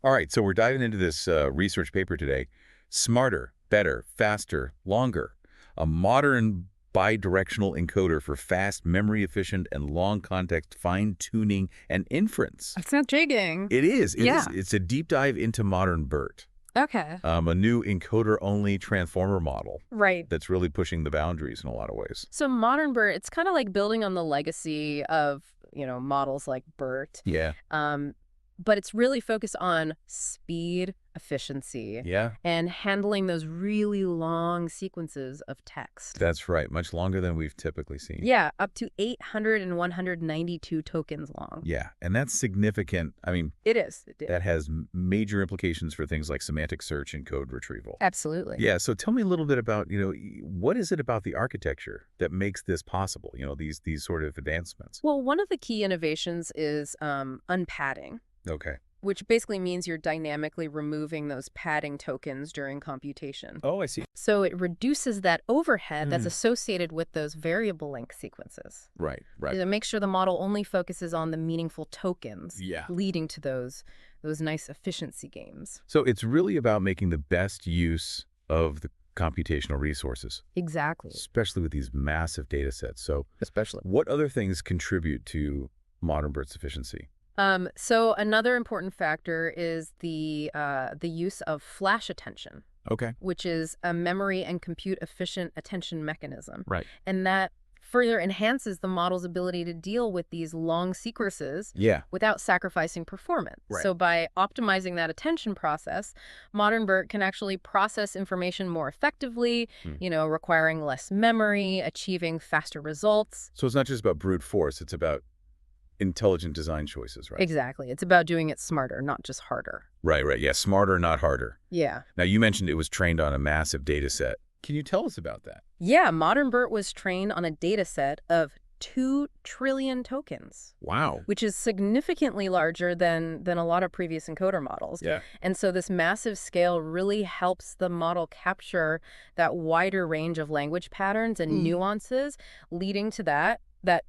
All right, so we're diving into this research paper today. Smarter, better, faster, longer. A modern bidirectional encoder for fast, memory-efficient, and long-context fine-tuning and inference. It's not jigging. It is. It is. Yeah. It's a deep dive into modern BERT, Okay. a new encoder-only transformer model Right. that's really pushing the boundaries in a lot of ways. So modern BERT, it's kind of like building on the legacy of, models like BERT. Yeah. But it's really focused on speed, efficiency, Yeah. and handling those really long sequences of text. That's right. Much longer than we've typically seen. Yeah, up to 800 and 192 tokens long. Yeah, and that's significant. I mean, It is. that has major implications for things like semantic search and code retrieval. Absolutely. Yeah, so tell me a little bit about, what is it about the architecture that makes this possible, these sort of advancements? Well, one of the key innovations is unpadding, Okay. which basically means you're dynamically removing those padding tokens during computation. Oh, I see. So it reduces that overhead that's associated with those variable length sequences. Right, right. To make sure the model only focuses on the meaningful tokens, Yeah. leading to those nice efficiency gains. So it's really about making the best use of the computational resources, Exactly. especially with these massive data sets. So Especially. what other things contribute to modern BERT's efficiency? So another important factor is the use of flash attention, Okay. which is a memory and compute efficient attention mechanism. Right. And that further enhances the model's ability to deal with these long sequences Yeah. without sacrificing performance. Right. So by optimizing that attention process, modern BERT can actually process information more effectively, requiring less memory, achieving faster results. So it's not just about brute force, it's about intelligent design choices, right? Exactly. It's about doing it smarter, not just harder. Right, right. Yeah, smarter, not harder. Yeah. Now, you mentioned it was trained on a massive data set. Can you tell us about that? Yeah, modern BERT was trained on a data set of 2 trillion tokens. Wow. Which is significantly larger than a lot of previous encoder models. Yeah. And so this massive scale really helps the model capture that wider range of language patterns and nuances, leading to that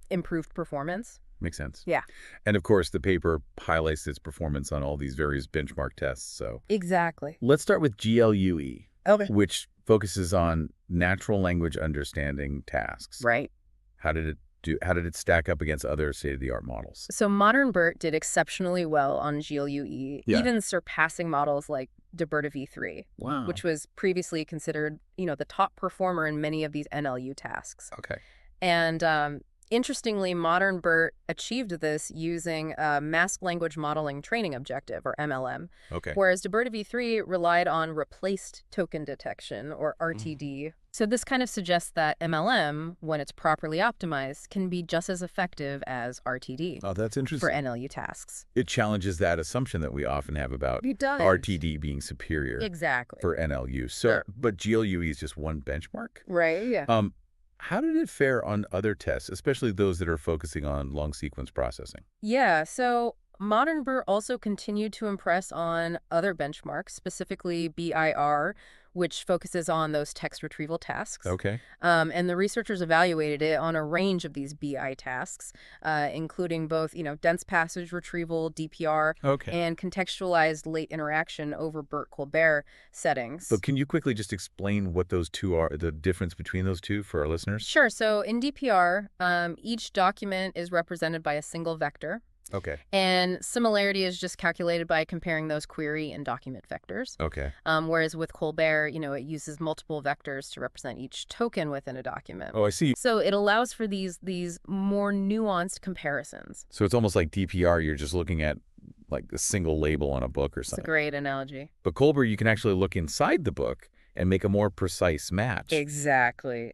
improved performance. Makes sense. Yeah. And of course, the paper highlights its performance on all these various benchmark tests. So Exactly. let's start with GLUE, Okay. which focuses on natural language understanding tasks. Right. How did it stack up against other state-of-the-art models? So modern BERT did exceptionally well on GLUE, Yeah. even surpassing models like deBERT v3, Wow. which was previously considered, the top performer in many of these NLU tasks. Okay. And interestingly, modern BERT achieved this using a masked language modeling training objective, or MLM, Okay. whereas deBERT v3 relied on replaced token detection, or RTD. So this kind of suggests that MLM, when it's properly optimized, can be just as effective as RTD Oh, that's for interesting. NLU tasks. It challenges that assumption that we often have about It does. RTD being superior Exactly. for NLU. So, Sure. but GLUE is just one benchmark? Right, yeah. How did it fare on other tests, especially those that are focusing on long sequence processing? Yeah, so modern BERT also continued to impress on other benchmarks, specifically BIR, which focuses on those text retrieval tasks. Okay. And the researchers evaluated it on a range of these BI tasks, including both, dense passage retrieval, DPR, Okay. and contextualized late interaction over BERT-Colbert settings. So can you quickly just explain what those two are, the difference between those two for our listeners? Sure. So in DPR, each document is represented by a single vector. Okay. And similarity is just calculated by comparing those query and document vectors. Okay. Whereas with Colbert, it uses multiple vectors to represent each token within a document. Oh, I see. So it allows for these more nuanced comparisons. So it's almost like DPR, you're just looking at like a single label on a book or It's a something. great analogy. But Colbert, you can actually look inside the book and make a more precise match. Exactly.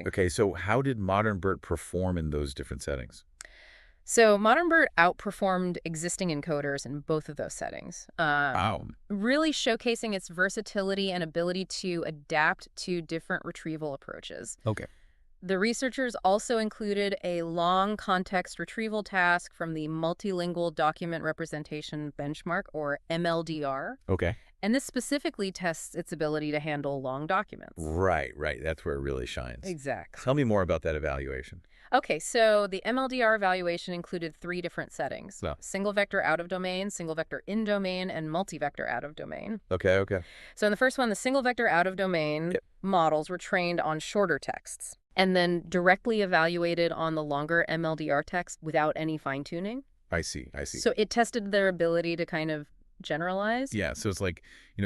Okay, so how did modern BERT perform in those different settings? So modern BERT outperformed existing encoders in both of those settings, Wow. really showcasing its versatility and ability to adapt to different retrieval approaches. Okay. The researchers also included a long context retrieval task from the Multilingual Document Representation Benchmark, or MLDR, Okay. and this specifically tests its ability to handle long documents. Right. That's where it really shines. Exactly. Tell me more about that evaluation. Okay, so the MLDR evaluation included 3 different settings. So. Single vector out of domain, single vector in domain, and multi-vector out of domain. Okay. So in the first one, the single vector out of domain models were trained on shorter texts and then directly evaluated on the longer MLDR text without any fine-tuning. I see. So it tested their ability to kind of generalize. Yeah, so it's like,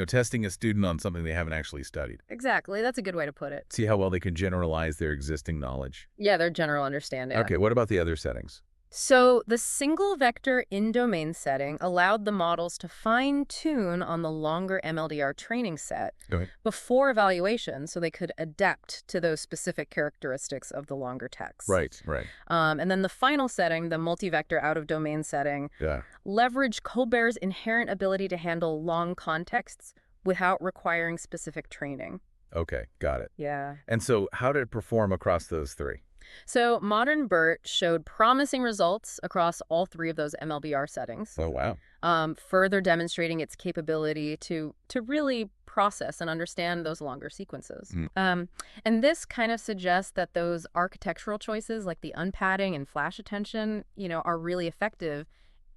testing a student on something they haven't actually studied. Exactly. That's a good way to put it. See how well they can generalize their existing knowledge. Yeah, their general understanding. Okay, what about the other settings? So the single vector in-domain setting allowed the models to fine-tune on the longer MLDR training set before evaluation so they could adapt to those specific characteristics of the longer text. Right. And then the final setting, the multi-vector out-of-domain setting, leveraged Colbert's inherent ability to handle long contexts without requiring specific training. Okay, got it. Yeah. And so how did it perform across those 3? So ModernBERT showed promising results across all 3 of those MLBR settings. Oh, wow. Further demonstrating its capability to really process and understand those longer sequences. And this kind of suggests that those architectural choices like the unpadding and flash attention, are really effective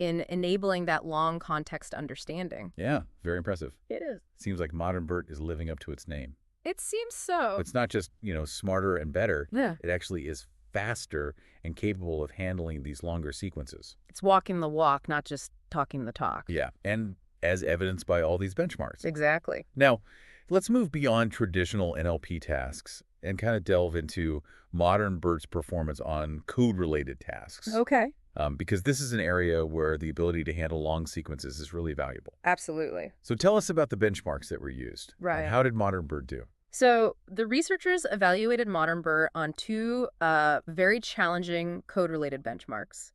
in enabling that long context understanding. Yeah, very impressive. It is. Seems like ModernBERT is living up to its name. It seems so. It's not just, smarter and better. Yeah. It actually is faster and capable of handling these longer sequences. It's walking the walk, not just talking the talk. Yeah, and as evidenced by all these benchmarks. Exactly. Now, let's move beyond traditional NLP tasks and kind of delve into ModernBERT's performance on code-related tasks. Okay. Because this is an area where the ability to handle long sequences is really valuable. Absolutely. So tell us about the benchmarks that were used. Right. And how did ModernBERT do? So the researchers evaluated ModernBERT on 2 very challenging code-related benchmarks,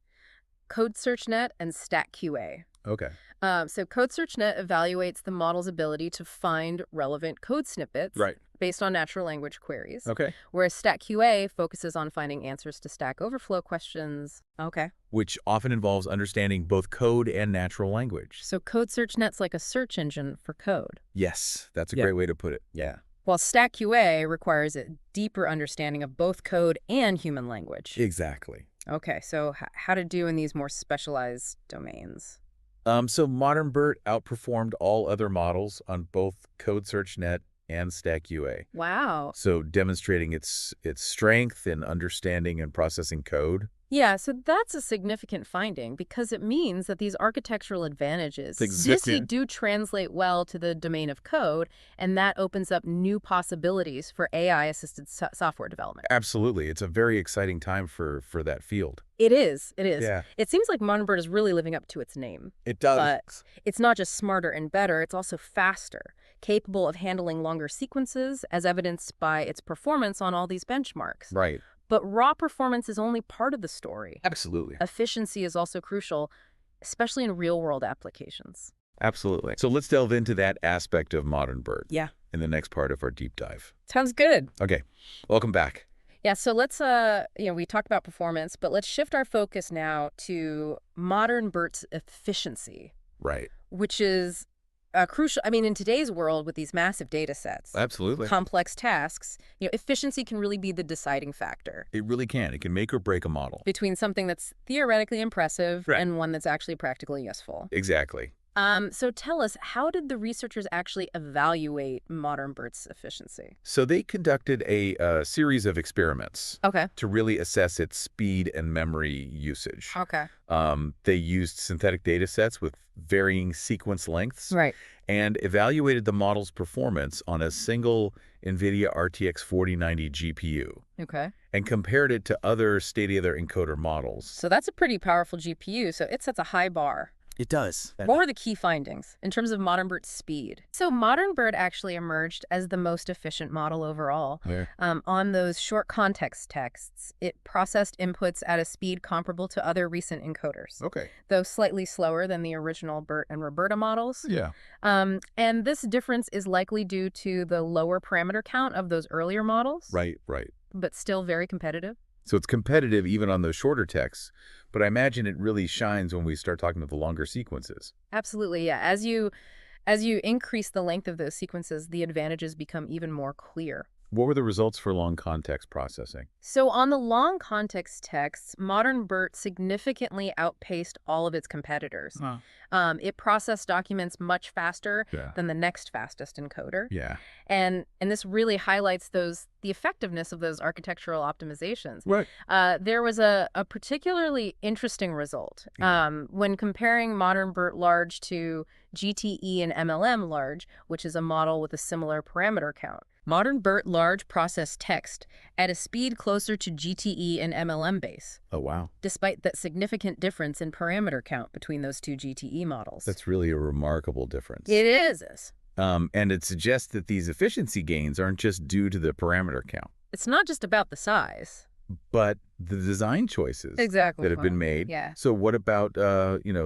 CodeSearchNet and StatQA. Okay. So CodeSearchNet evaluates the model's ability to find relevant code snippets based on natural language queries. Okay. Whereas StatQA focuses on finding answers to Stack Overflow questions. Okay. Which often involves understanding both code and natural language. So CodeSearchNet's like a search engine for code. Yes, that's a great way to put it. Yeah. While StatQA requires a deeper understanding of both code and human language. Exactly. Okay, so how to do in these more specialized domains? So ModernBERT outperformed all other models on both CodeSearchNet and StatQA. Wow. So demonstrating its strength in understanding and processing code. Yeah, so that's a significant finding because it means that these architectural advantages really do translate well to the domain of code, and that opens up new possibilities for AI-assisted software development. Absolutely. It's a very exciting time for that field. It is. Yeah. It seems like ModernBERT is really living up to its name. It does. But it's not just smarter and better, it's also faster, capable of handling longer sequences, as evidenced by its performance on all these benchmarks. Right. But raw performance is only part of the story. Absolutely. Efficiency is also crucial, especially in real-world applications. Absolutely. So let's delve into that aspect of ModernBERT. Yeah. In the next part of our deep dive. Sounds good. Okay. Welcome back. Yeah, so let's, we talked about performance, but let's shift our focus now to ModernBERT's efficiency. Right. Which is crucial. I mean, in today's world with these massive data sets, absolutely, complex tasks, efficiency can really be the deciding factor. It really can. It can make or break a model. Between something that's theoretically impressive and one that's actually practically useful. Exactly. So tell us, how did the researchers actually evaluate ModernBERT's efficiency? So they conducted a series of experiments to really assess its speed and memory usage. Okay. They used synthetic data sets with varying sequence lengths and evaluated the model's performance on a single NVIDIA RTX 4090 GPU. Okay. And compared it to other state-of-the-art encoder models. So that's a pretty powerful GPU, so it sets a high bar. It does. What were the key findings in terms of ModernBERT's speed? So ModernBERT actually emerged as the most efficient model overall. On those short context texts, it processed inputs at a speed comparable to other recent encoders. Okay. Though slightly slower than the original BERT and Roberta models. Yeah. And this difference is likely due to the lower parameter count of those earlier models. Right. But still very competitive. So it's competitive even on those shorter texts, but I imagine it really shines when we start talking about the longer sequences. Absolutely, yeah. As you increase the length of those sequences, the advantages become even more clear. What were the results for long context processing? So on the long context texts, modern BERT significantly outpaced all of its competitors. Huh. It processed documents much faster Yeah. than the next fastest encoder. Yeah. And this really highlights the effectiveness of those architectural optimizations. Right. There was a particularly interesting result. Yeah. When comparing modern BERT large to GTE and MLM large, which is a model with a similar parameter count. Modern BERT large processed text at a speed closer to GTE and MLM base, Oh, wow. despite that significant difference in parameter count between those two GTE models. That's really a remarkable difference. It is. And it suggests that these efficiency gains aren't just due to the parameter count, It's not just about the size. but the design choices Exactly. that have been made. Yeah. So what about,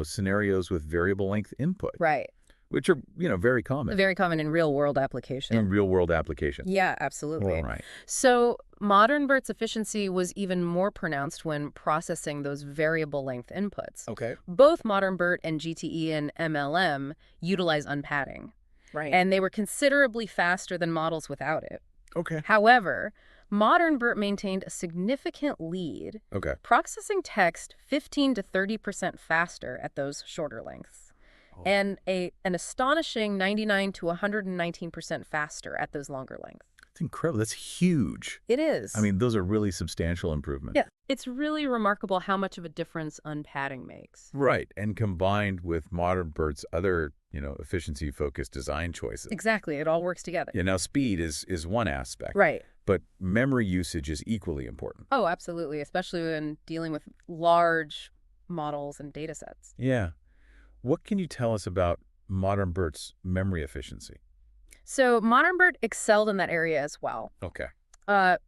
scenarios with variable length input, Right. which are, very common Very common in real-world application. in real-world applications? Yeah, absolutely. All right. So modern BERT's efficiency was even more pronounced when processing those variable length inputs. Okay. Both modern BERT and GTE and MLM utilize unpadding. Right. And they were considerably faster than models without it. Okay. However, modern BERT maintained a significant lead, Okay. processing text 15 to 30% faster at those shorter lengths, and an astonishing 99 to 119% faster at those longer lengths. It's incredible. That's huge. It is. I mean, those are really substantial improvements. yeah, it's really remarkable how much of a difference unpadding makes. Right. And combined with modern BERT's other, efficiency-focused design choices. Exactly. It all works together. Yeah, now speed is one aspect. Right. But memory usage is equally important. Oh, absolutely, especially when dealing with large models and data sets. Yeah. What can you tell us about modern BERT's memory efficiency? So modern BERT excelled in that area as well. Okay.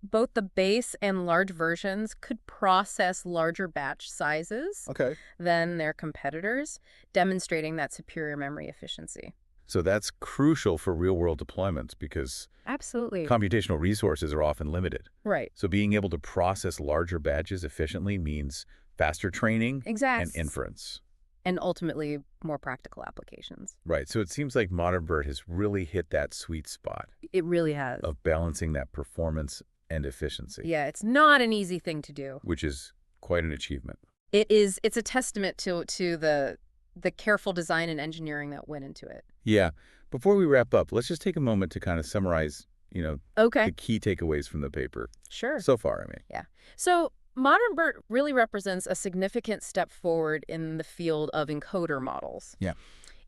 Both the base and large versions could process larger batch sizes Okay. than their competitors, demonstrating that superior memory efficiency. So that's crucial for real-world deployments because Absolutely. computational resources are often limited. Right. So being able to process larger batches efficiently means faster training Exactly. and inference. And ultimately, more practical applications. Right. So it seems like modern BERT has really hit that sweet spot It really has. of balancing that performance and efficiency, Yeah, it's not an easy thing to do. which is quite an achievement. It's a testament to the careful design and engineering that went into it. Yeah. Before we wrap up, let's just take a moment to kind of summarize, Okay, the key takeaways from the paper sure. so far. So modern BERT really represents a significant step forward in the field of encoder models. Yeah.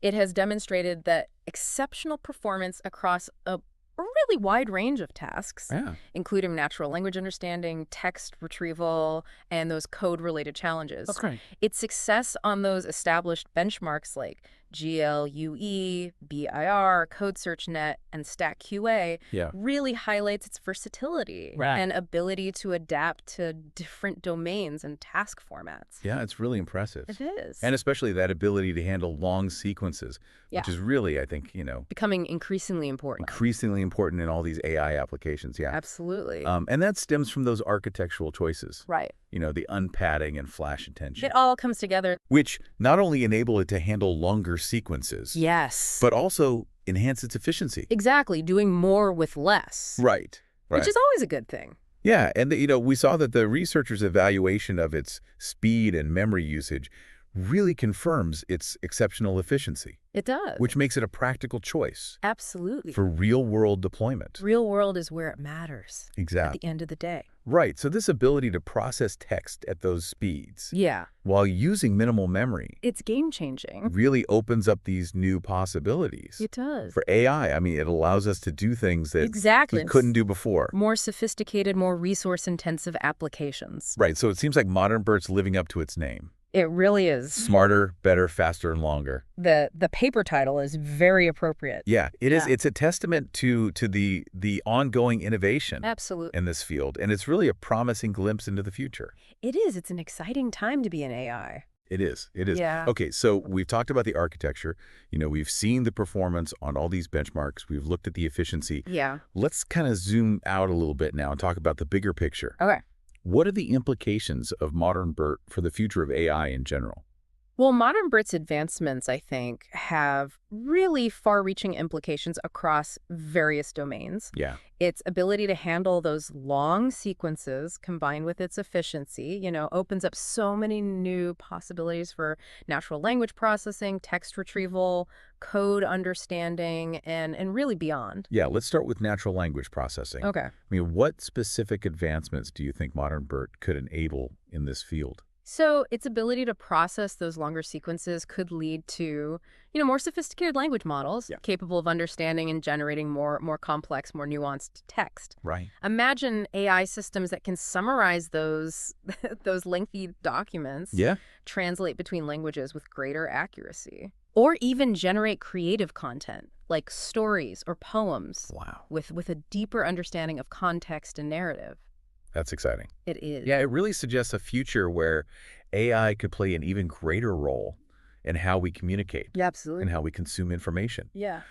It has demonstrated that exceptional performance across a really wide range of tasks, Yeah. including natural language understanding, text retrieval, and those code-related challenges. Okay. Its success on those established benchmarks like GLUE, BIR, CodeSearchNet, and StackQA Yeah. really highlights its versatility Right. and ability to adapt to different domains and task formats. Yeah, it's really impressive. It is. And especially that ability to handle long sequences, which Yeah. is really, I think, Becoming increasingly important. increasingly important in all these AI applications. Yeah. Absolutely. And that stems from those architectural choices, Right. the unpadding and flash attention, It all comes together. which not only enable it to handle longer sequences, Yes. but also enhance its efficiency. Exactly. Doing more with less. Right. Which is always a good thing. Yeah, and we saw that the researchers' evaluation of its speed and memory usage really confirms its exceptional efficiency, It does. which makes it a practical choice Absolutely. for real-world deployment. Real world is where it matters at Exactly. the end of the day. Right, so this ability to process text at those speeds Yeah. while using minimal memory It's game changing. really opens up these new possibilities. It does. For AI, I mean, it allows us to do things that Exactly. we couldn't do before. More sophisticated, more resource intensive applications. Right, so it seems like modern BERT's living up to its name. It really is. Smarter, better, faster, and longer. The paper title is very appropriate. Yeah, it is. Yeah. It's a testament to the ongoing innovation Absolutely. in this field, and it's really a promising glimpse into the future. It is. It's an exciting time to be in AI. It is. It is. Yeah. Okay, so we've talked about the architecture. We've seen the performance on all these benchmarks. We've looked at the efficiency. Yeah. Let's kind of zoom out a little bit now and talk about the bigger picture. Okay. What are the implications of modern BERT for the future of AI in general? Well, modern BERT's advancements, I think, have really far-reaching implications across various domains. Yeah. Its ability to handle those long sequences combined with its efficiency, opens up so many new possibilities for natural language processing, text retrieval, code understanding, and really beyond. Yeah, let's start with natural language processing. Okay. I mean, what specific advancements do you think modern BERT could enable in this field? So its ability to process those longer sequences could lead to, more sophisticated language models Yeah. capable of understanding and generating more complex, more nuanced text. Right. Imagine AI systems that can summarize those those lengthy documents, Yeah. translate between languages with greater accuracy, or even generate creative content like stories or poems Wow. with a deeper understanding of context and narrative. That's exciting. It is. Yeah, it really suggests a future where AI could play an even greater role in how we communicate Yeah, absolutely. and how we consume information. Yeah.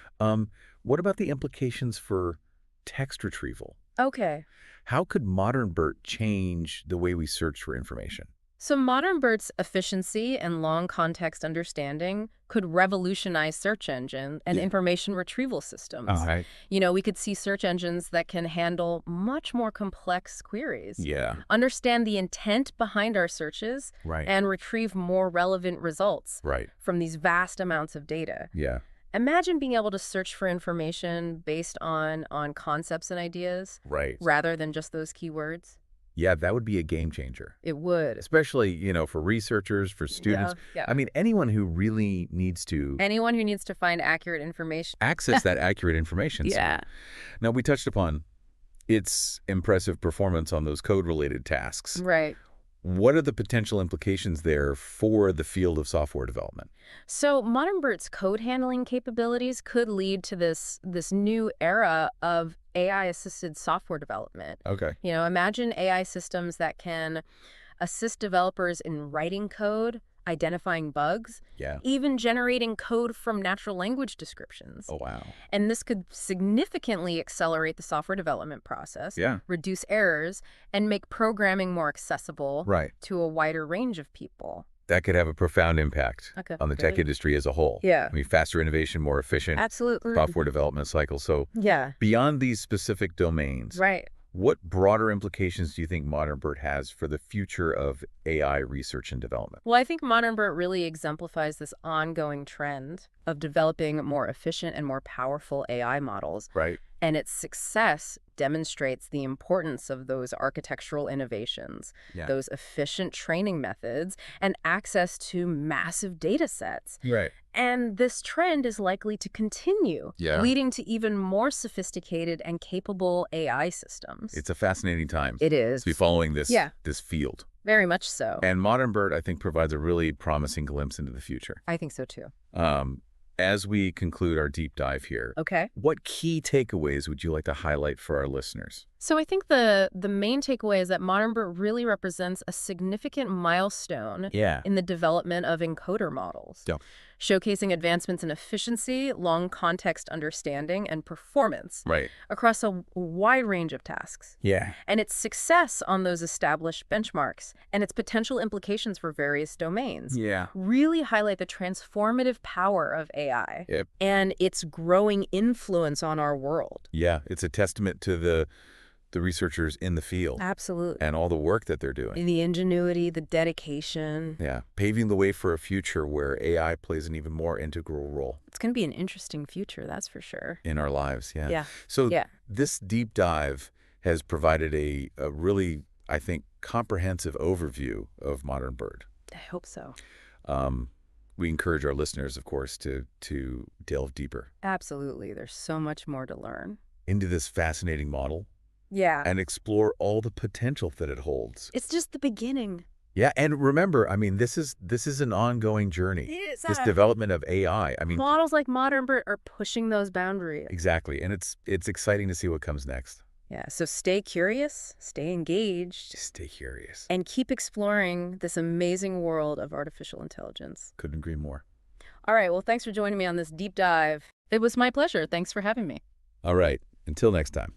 What about the implications for text retrieval? Okay. How could modern BERT change the way we search for information? So modern BERT's efficiency and long context understanding could revolutionize search engine and Yeah. information retrieval systems. All right. We could see search engines that can handle much more complex queries, Yeah. understand the intent behind our searches, Right. and retrieve more relevant results Right. from these vast amounts of data. Yeah. Imagine being able to search for information based on concepts and ideas Right. rather than just those keywords. Yeah, that would be a game changer, It would. especially, for researchers, for students. Yeah. I mean, anyone who really needs to Anyone who needs to find accurate information. access that accurate information. Yeah. Now, we touched upon its impressive performance on those code-related tasks. Right. What are the potential implications there for the field of software development? So modern BERT's code handling capabilities could lead to this new era of AI-assisted software development. Okay. Imagine AI systems that can assist developers in writing code, identifying bugs, Yeah. even generating code from natural language descriptions. Oh, wow. And this could significantly accelerate the software development process, Yeah. reduce errors, and make programming more accessible Right. to a wider range of people. That could have a profound impact Okay. on the tech industry as a whole. Yeah. I mean, faster innovation, more efficient Absolutely. software development cycle. So Yeah. beyond these specific domains, Right. what broader implications do you think modern BERT has for the future of AI research and development? Well, I think ModernBERT really exemplifies this ongoing trend of developing more efficient and more powerful AI models. Right. And its success demonstrates the importance of those architectural innovations, Yeah. those efficient training methods, and access to massive data sets. Right. And this trend is likely to continue, Yeah. leading to even more sophisticated and capable AI systems. It's a fascinating time It is. to be following this, Yeah. this field. Very much so. And modern BERT, I think, provides a really promising glimpse into the future. I think so too. As we conclude our deep dive here, Okay. what key takeaways would you like to highlight for our listeners? So I think the main takeaway is that ModernBERT really represents a significant milestone Yeah. in the development of encoder models, Yeah. showcasing advancements in efficiency, long context understanding, and performance Right. across a wide range of tasks. Yeah. And its success on those established benchmarks and its potential implications for various domains Yeah. really highlight the transformative power of AI Yep. and its growing influence on our world. Yeah. It's a testament to the researchers in the field Absolutely. and all the work that they're doing. The ingenuity, the dedication. Yeah. Paving the way for a future where AI plays an even more integral role It's going to be an interesting future, that's for sure. in our lives. Yeah. Yeah. So Yeah. this deep dive has provided a really, I think, comprehensive overview of modern BERT. I hope so. We encourage our listeners, of course, to delve deeper Absolutely. There's so much more to learn. into this fascinating model Yeah. and explore all the potential that it holds. It's just the beginning. Yeah, and remember, I mean, this is an ongoing journey. This development of AI. I mean, Models like ModernBERT are pushing those boundaries. exactly, and it's exciting to see what comes next. Yeah. So stay curious, stay engaged, Just stay curious. and keep exploring this amazing world of artificial intelligence. Couldn't agree more. All right. Well, thanks for joining me on this deep dive. It was my pleasure. Thanks for having me. All right, until next time.